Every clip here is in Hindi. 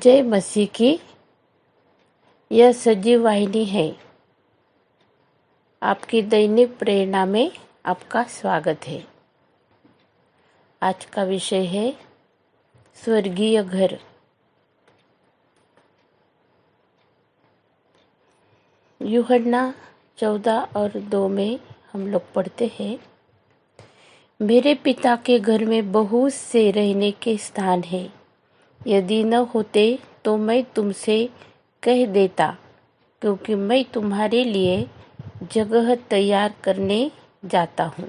जय मसीह की। यह सजीव वाहिनी है। आपकी दैनिक प्रेरणा में आपका स्वागत है। आज का विषय है स्वर्गीय घर। यूहन्ना 14 और 2 में हम लोग पढ़ते हैं, मेरे पिता के घर में बहुत से रहने के स्थान हैं। यदि न होते तो मैं तुमसे कह देता, क्योंकि मैं तुम्हारे लिए जगह तैयार करने जाता हूँ।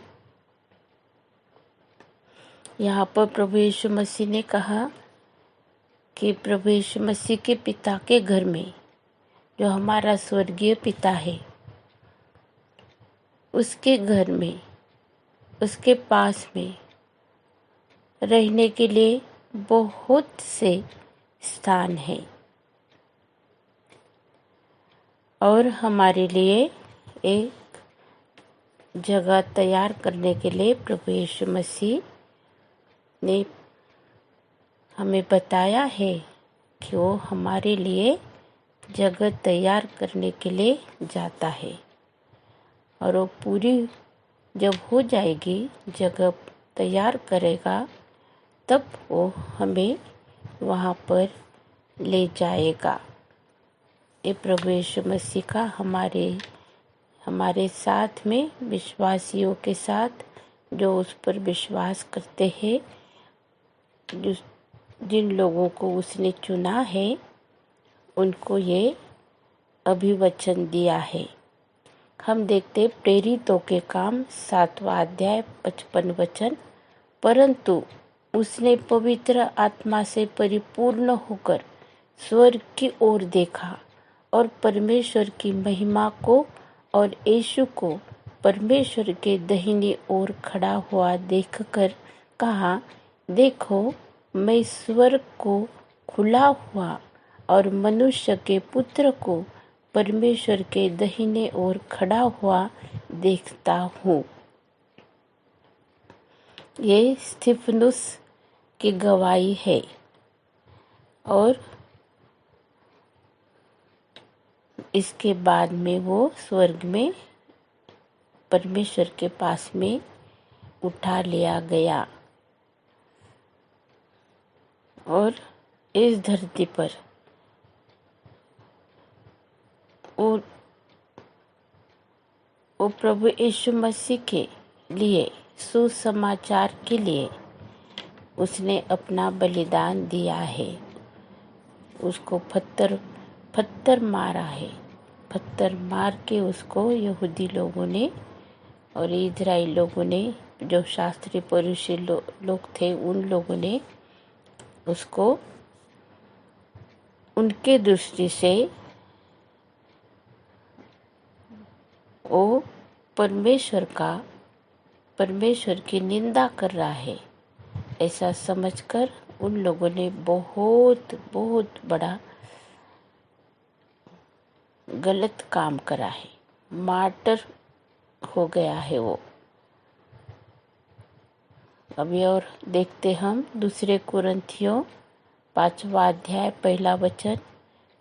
यहाँ पर प्रभु यीशु मसीह ने कहा कि प्रभु यीशु मसीह के पिता के घर में, जो हमारा स्वर्गीय पिता है, उसके घर में, उसके पास में रहने के लिए बहुत से स्थान हैं और हमारे लिए एक जगह तैयार करने के लिए प्रभु यीशु मसीह ने हमें बताया है कि वो हमारे लिए जगह तैयार करने के लिए जाता है। और वो पूरी जब हो जाएगी, जगह तैयार करेगा, तब वो हमें वहाँ पर ले जाएगा। ये प्रभु यीशु मसीह का हमारे साथ में, विश्वासियों के साथ, जो उस पर विश्वास करते हैं, जिन लोगों को उसने चुना है, उनको ये अभिवचन दिया है। हम देखते प्रेरितों के काम 7वां अध्याय 55 वचन, परंतु उसने पवित्र आत्मा से परिपूर्ण होकर स्वर्ग की ओर देखा और परमेश्वर की महिमा को और यीशु को परमेश्वर के दाहिनी ओर खड़ा हुआ देखकर कहा, देखो, मैं स्वर्ग को खुला हुआ और मनुष्य के पुत्र को परमेश्वर के दाहिने ओर खड़ा हुआ देखता हूँ। ये स्तिफनुस की गवाही है और इसके बाद में वो स्वर्ग में परमेश्वर के पास में उठा लिया गया और इस धरती पर वो प्रभु यीशु मसीह के लिए, सुसमाचार के लिए उसने अपना बलिदान दिया है। उसको पत्थर मारा है। पत्थर मार के उसको यहूदी लोगों ने और इजराइल लोगों ने, जो शास्त्री फरीसी लोग थे, उन लोगों ने उसको उनके दृष्टि से वो परमेश्वर की निंदा कर रहा है, ऐसा समझकर उन लोगों ने बहुत बड़ा गलत काम करा है। मार्टर हो गया है वो। अभी और देखते हम 2 कुरिन्थियों 5वां अध्याय 1 वचन,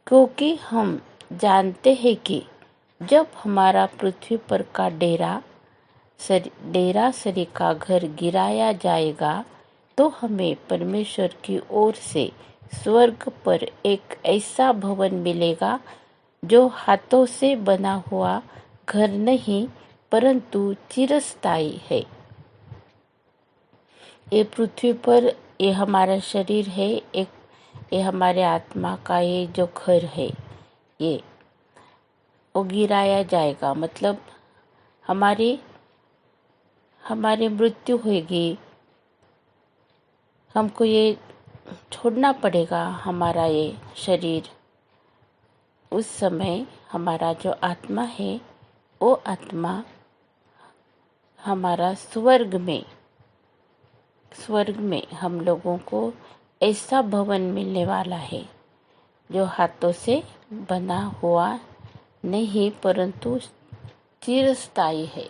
क्योंकि हम जानते हैं कि जब हमारा पृथ्वी पर का डेरा सरी का घर गिराया जाएगा, तो हमें परमेश्वर की ओर से स्वर्ग पर एक ऐसा भवन मिलेगा जो हाथों से बना हुआ घर नहीं, परंतु चिरस्थायी है। ये पृथ्वी पर ये हमारा शरीर है, ये हमारे आत्मा का ये जो घर है, ये वो गिराया जाएगा। मतलब हमारी मृत्यु होगी, हमको ये छोड़ना पड़ेगा हमारा ये शरीर। उस समय हमारा जो आत्मा है, वो आत्मा हमारा स्वर्ग में हम लोगों को ऐसा भवन मिलने वाला है जो हाथों से बना हुआ नहीं, परंतु चिरस्थायी है।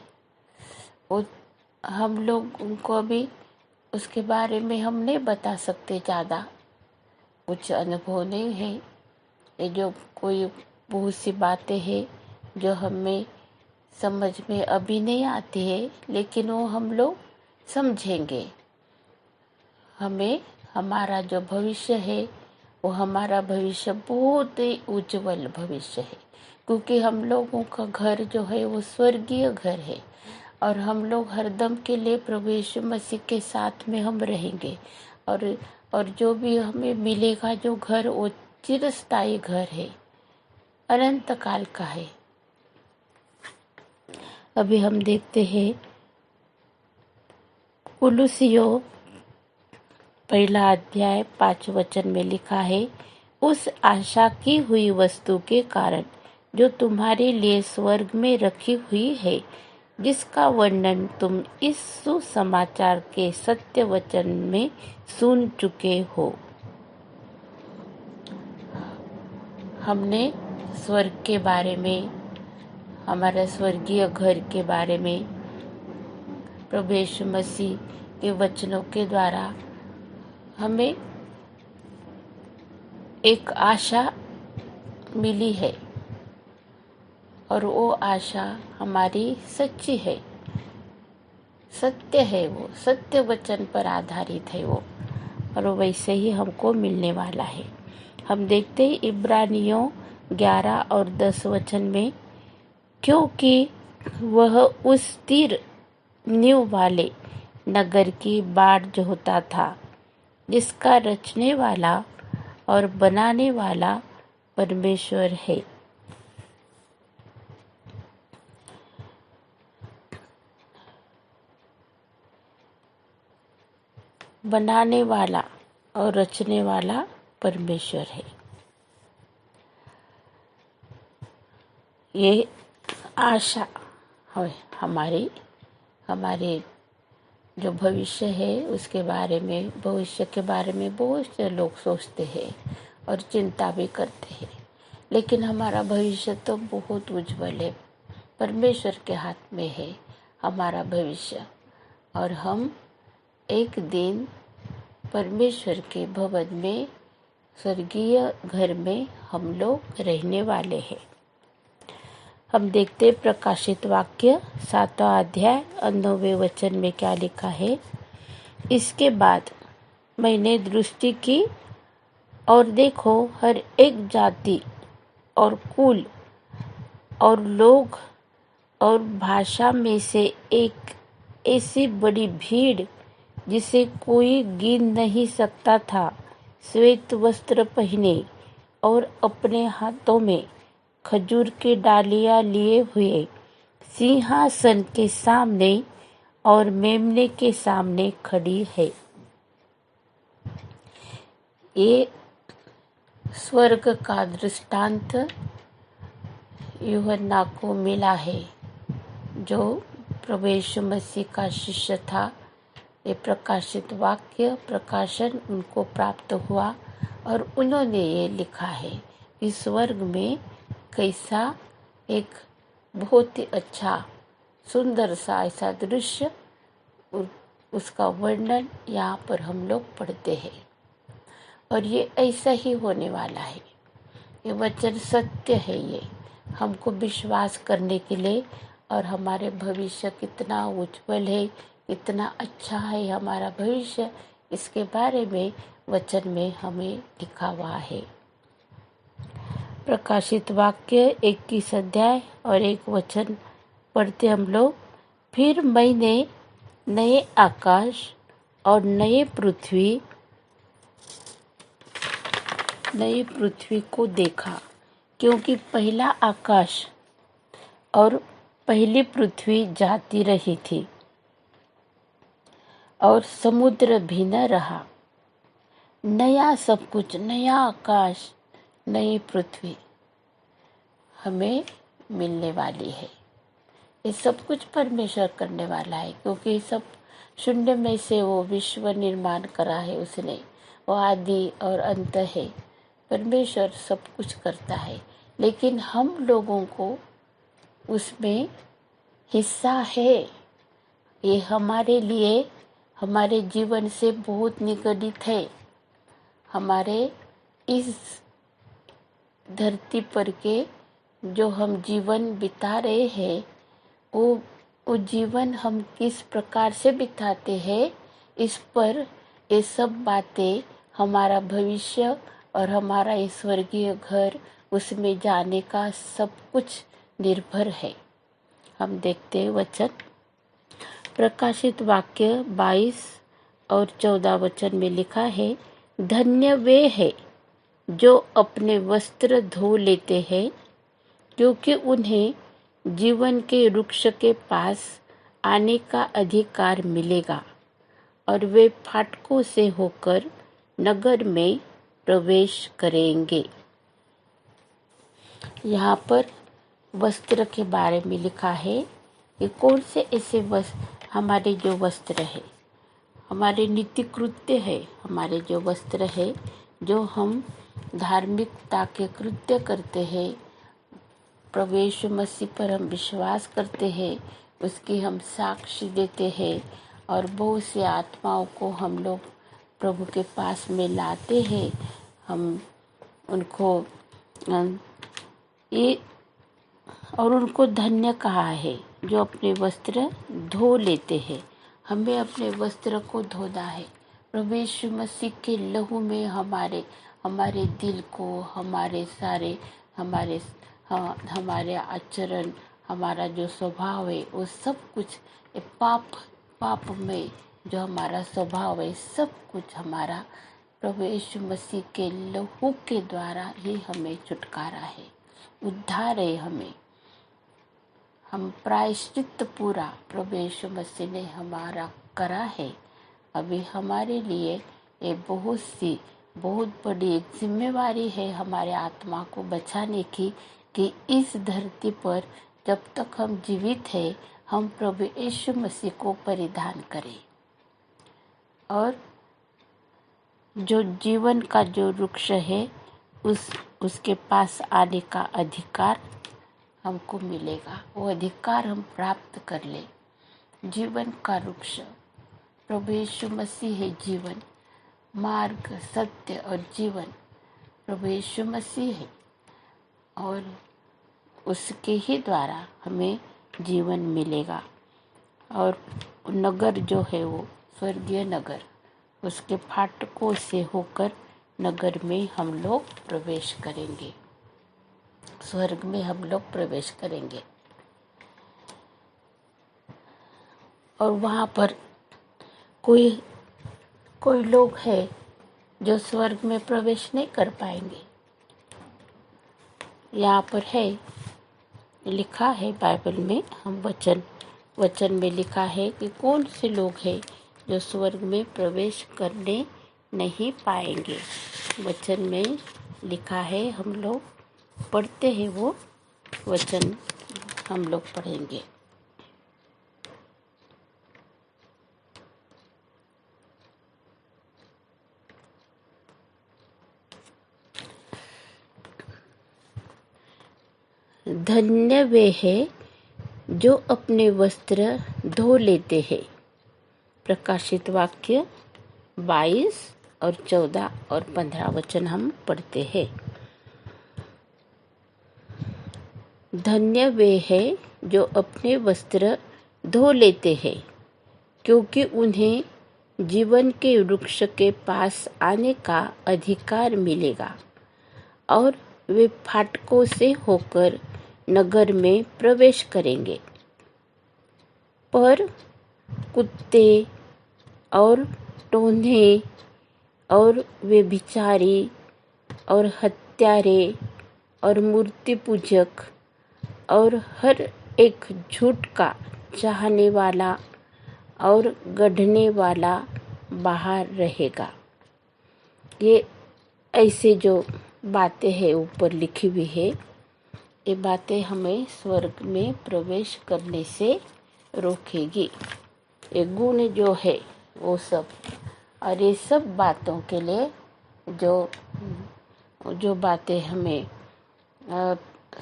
वो हम लोग उनको अभी उसके बारे में हम नहीं बता सकते ज़्यादा, कुछ अनुभव नहीं है। ये जो कोई बहुत सी बातें हैं जो हमें समझ में अभी नहीं आती है, लेकिन वो हम लोग समझेंगे। हमें हमारा जो भविष्य है वो हमारा भविष्य बहुत ही उज्जवल भविष्य है, क्योंकि हम लोगों का घर जो है वो स्वर्गीय घर है और हम लोग हरदम के लिए प्रभु यीशु मसीह के साथ में हम रहेंगे। और जो भी हमें मिलेगा जो घर, वो चिरस्थायी घर है, अनंत काल का है। अभी हम देखते हैं कुलुसियों 1 अध्याय 5 वचन में लिखा है, उस आशा की हुई वस्तु के कारण जो तुम्हारे लिए स्वर्ग में रखी हुई है, जिसका वर्णन तुम इस सुसमाचार के सत्य वचन में सुन चुके हो। हमने स्वर्ग के बारे में, हमारे स्वर्गीय घर के बारे में प्रभु यीशु मसीह के वचनों के द्वारा हमें एक आशा मिली है और वो आशा हमारी सच्ची है, सत्य है, वो सत्य वचन पर आधारित है वो, और वैसे ही हमको मिलने वाला है। हम देखते हैं इब्रानियों 11 और 10 वचन में, क्योंकि वह उस स्थिर नींव वाले नगर की बाढ़ जोहता था, जिसका रचने वाला और बनाने वाला परमेश्वर है। बनाने वाला और रचने वाला परमेश्वर है। ये आशा है हमारे जो भविष्य है उसके बारे में, भविष्य के बारे में बहुत से लोग सोचते हैं और चिंता भी करते हैं, लेकिन हमारा भविष्य तो बहुत उज्जवल है। परमेश्वर के हाथ में है हमारा भविष्य, और हम एक दिन परमेश्वर के भवन में, स्वर्गीय घर में हम लोग रहने वाले हैं। हम देखते प्रकाशित वाक्य 7 अध्याय 9 वचन में क्या लिखा है। इसके बाद मैंने दृष्टि की और देखो, हर एक जाति और कुल और लोग और भाषा में से एक ऐसी बड़ी भीड़ जिसे कोई गिन नहीं सकता था, श्वेत वस्त्र पहने और अपने हाथों में खजूर की डालियां लिए हुए सिंहासन के सामने और मेमने के सामने खड़ी है। ये स्वर्ग का दृष्टांत यूहन्ना को मिला है, जो प्रभु यीशु मसीह का शिष्य था। ये प्रकाशित वाक्य प्रकाशन उनको प्राप्त हुआ और उन्होंने ये लिखा है कि स्वर्ग में कैसा एक बहुत ही अच्छा सुंदर सा ऐसा दृश्य, उसका वर्णन यहाँ पर हम लोग पढ़ते हैं, और ये ऐसा ही होने वाला है। ये वचन सत्य है, ये हमको विश्वास करने के लिए, और हमारे भविष्य कितना उज्जवल है, कितना अच्छा है हमारा भविष्य, इसके बारे में वचन में हमें लिखा हुआ है। प्रकाशित वाक्य 21 अध्याय और 1 वचन पढ़ते हम लोग। फिर मैंने नए आकाश और नई पृथ्वी को देखा, क्योंकि पहला आकाश और पहली पृथ्वी जाती रही थी और समुद्र भी न रहा। नया सब कुछ, नया आकाश, नई पृथ्वी हमें मिलने वाली है। ये सब कुछ परमेश्वर करने वाला है, क्योंकि सब शून्य में से वो विश्व निर्माण करा है उसने। वो आदि और अंत है, परमेश्वर सब कुछ करता है, लेकिन हम लोगों को उसमें हिस्सा है। ये हमारे लिए, हमारे जीवन से बहुत निकट है, हमारे इस धरती पर के जो हम जीवन बिता रहे हैं वो जीवन हम किस प्रकार से बिताते हैं, इस पर ये सब बातें हमारा भविष्य और हमारा स्वर्गीय घर उसमें जाने का सब कुछ निर्भर है। हम देखते हैं वचन। प्रकाशित वाक्य 22 और 14 वचन में लिखा है, धन्य वे हैं जो अपने वस्त्र धो लेते हैं, क्योंकि उन्हें जीवन के वृक्ष के पास आने का अधिकार मिलेगा और वे फाटकों से होकर नगर में प्रवेश करेंगे। यहाँ पर वस्त्र के बारे में लिखा है। ये कौन से ऐसे हमारे जो वस्त्र है, हमारे नित्य कृत्य है, हमारे जो वस्त्र है, जो हम धार्मिकता के कृत्य करते हैं, प्रभु यीशु मसीह पर हम विश्वास करते हैं, उसकी हम साक्षी देते हैं और बहुत सी आत्माओं को हम लोग प्रभु के पास में लाते हैं। हम उनको उनको धन्य कहा है जो अपने वस्त्र धो लेते हैं। हमें अपने वस्त्र को धोना है। प्रभु यीशु मसीह के लहू में हमारे दिल को, हमारे आचरण, हमारा जो स्वभाव है, वो सब कुछ पाप में जो हमारा स्वभाव है, सब कुछ हमारा प्रभु यीशु मसीह के लहू के द्वारा ही हमें छुटकारा है, उद्धार है। हम प्रायश्चित पूरा प्रभु यीशु मसीह ने हमारा करा है। अभी हमारे लिए ये बहुत बड़ी एक जिम्मेवारी है हमारे आत्मा को बचाने की, कि इस धरती पर जब तक हम जीवित हैं, हम प्रभु यीशु मसीह को परिधान करें और जो जीवन का जो वृक्ष है उसके पास आने का अधिकार हमको मिलेगा। वो अधिकार हम प्राप्त कर ले। जीवन का वृक्ष प्रभु यीशु मसीह है। जीवन, मार्ग, सत्य और जीवन प्रभु यीशु मसीह है और उसके ही द्वारा हमें जीवन मिलेगा। और नगर जो है वो स्वर्गीय नगर, उसके फाटकों से होकर नगर में हम लोग प्रवेश करेंगे, स्वर्ग में हम लोग प्रवेश करेंगे। और वहाँ पर कोई लोग हैं जो स्वर्ग में प्रवेश नहीं कर पाएंगे। यहाँ पर है, लिखा है बाइबल में, हम वचन में लिखा है कि कौन से लोग हैं जो स्वर्ग में प्रवेश करने नहीं पाएंगे। वचन में लिखा है, हम लोग पढ़ते हैं, वो वचन हम लोग पढ़ेंगे। धन्य वे हैं जो अपने वस्त्र धो लेते हैं। प्रकाशित वाक्य 22 और 14 और 15 वचन हम पढ़ते हैं। धन्य वे हैं जो अपने वस्त्र धो लेते हैं, क्योंकि उन्हें जीवन के वृक्ष के पास आने का अधिकार मिलेगा और वे फाटकों से होकर नगर में प्रवेश करेंगे। पर कुत्ते और टोन्हे और व्यभिचारी और हत्यारे और मूर्ति पूजक और हर एक झूठ का चाहने वाला और गढ़ने वाला बाहर रहेगा। ये ऐसे जो बातें हैं ऊपर लिखी हुई है, ये बातें हमें स्वर्ग में प्रवेश करने से रोकेगी। ये गुण जो है वो सब, और ये सब बातों के लिए जो बातें हमें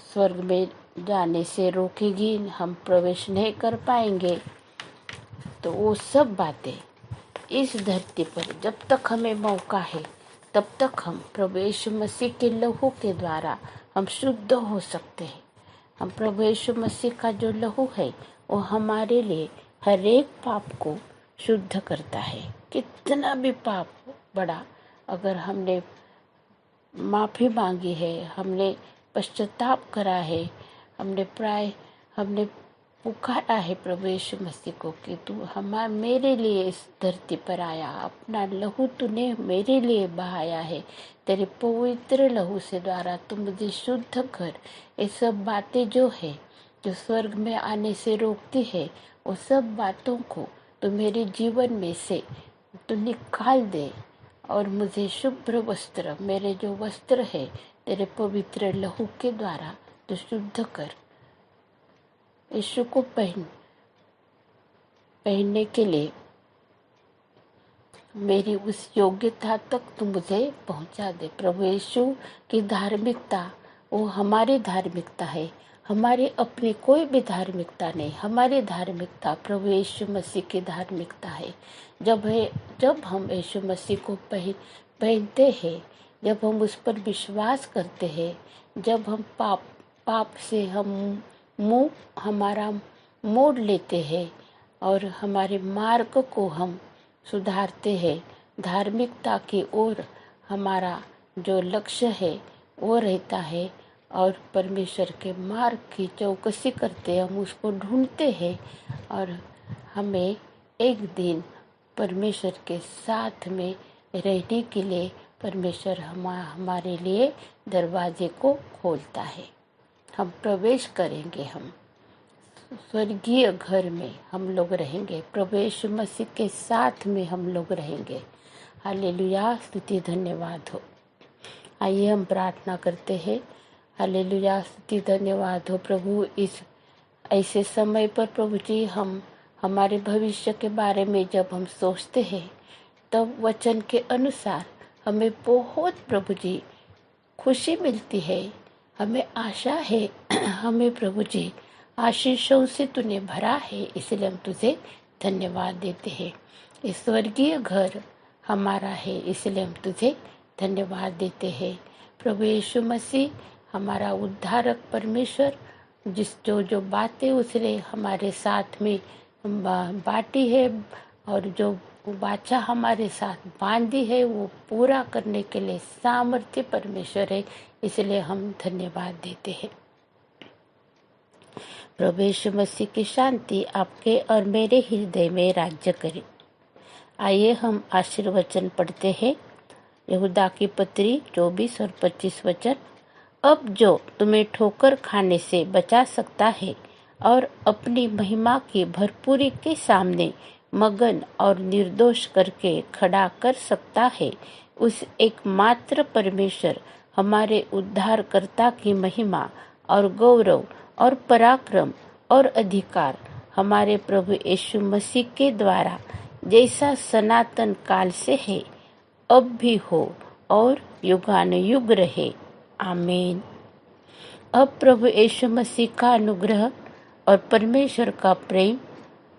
स्वर्ग में जाने से रोकेगी, हम प्रवेश नहीं कर पाएंगे, तो वो सब बातें इस धरती पर जब तक हमें मौका है तब तक हम प्रभु यीशु मसीह के लहू के द्वारा हम शुद्ध हो सकते हैं। हम प्रभु यीशु मसीह का जो लहू है वो हमारे लिए हर एक पाप को शुद्ध करता है। कितना भी पाप बड़ा, अगर हमने माफ़ी मांगी है, हमने पश्चाताप करा है, हमने पुकारा है प्रभु यीशु मसीह को कि तू मेरे लिए इस धरती पर आया, अपना लहू तूने मेरे लिए बहाया है, तेरे पवित्र लहू से द्वारा तू मुझे शुद्ध कर। ये सब बातें जो है जो स्वर्ग में आने से रोकती है, वो सब बातों को तो मेरे जीवन में से तू निकाल दे और मुझे शुभ्र वस्त्र, मेरे जो वस्त्र है तेरे पवित्र लहू के द्वारा तू शुद्ध कर। यीशु को पहनने के लिए मेरी उस योग्यता तक तू मुझे पहुंचा दे। प्रभु यीशु की धार्मिकता वो हमारी धार्मिकता है, हमारी अपनी कोई भी धार्मिकता नहीं। हमारी धार्मिकता प्रभु यीशु मसीह की धार्मिकता है। जब हम यीशु मसीह को पहनते हैं, जब हम उस पर विश्वास करते हैं, जब हम पाप से हम हमारा मोड़ लेते हैं और हमारे मार्ग को हम सुधारते हैं, धार्मिकता की ओर हमारा जो लक्ष्य है वो रहता है और परमेश्वर के मार्ग की चौकसी करते हैं, हम उसको ढूंढते हैं और हमें एक दिन परमेश्वर के साथ में रहने के लिए परमेश्वर हमारे लिए दरवाजे को खोलता है। हम प्रवेश करेंगे, हम स्वर्गीय घर में हम लोग रहेंगे, प्रभु यीशु मसीह के साथ में हम लोग रहेंगे। हालेलुया, स्तुति धन्यवाद हो। आइए हम प्रार्थना करते हैं। हालेलुया, स्तुति धन्यवाद हो प्रभु। इस ऐसे समय पर प्रभु जी हम हमारे भविष्य के बारे में जब हम सोचते हैं तब वचन के अनुसार हमें बहुत प्रभु जी खुशी मिलती है, हमें आशा है। हमें प्रभु जी आशीषों से तूने भरा है, इसलिए हम तुझे धन्यवाद देते हैं। इस स्वर्गीय घर हमारा है, इसलिए हम तुझे धन्यवाद देते हैं। प्रभु यीशु मसीह हमारा उद्धारक परमेश्वर, जो बातें उसने हमारे साथ में बांटी है और जो वाचा हमारे साथ बांधी है वो पूरा करने के लिए सामर्थ्य परमेश्वर है, इसलिए हम धन्यवाद देते हैं। प्रभु यीशु मसीह की शांति आपके और मेरे हृदय में राज्य करे। आइए हम आशीर्वचन पढ़ते हैं। यहूदा की पत्री 24 और 25 वचन। अब जो तुम्हें ठोकर खाने से बचा सकता है और अपनी महिमा की भरपूरी के सामने मगन और निर्दोष करके खड़ा कर सकता है, उस एकमात्र परमेश्वर हमारे उद्धारकर्ता की महिमा और गौरव और पराक्रम और अधिकार हमारे प्रभु यीशु मसीह के द्वारा जैसा सनातन काल से है, अब भी हो और युगानुयुग रहे। आमीन। अब प्रभु यीशु मसीह का अनुग्रह और परमेश्वर का प्रेम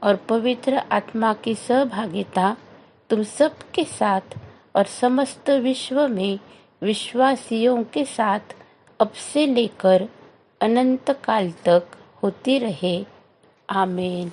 और पवित्र आत्मा की सहभागिता तुम सब के साथ और समस्त विश्व में विश्वासियों के साथ अब से लेकर अनंत काल तक होती रहे। आमीन।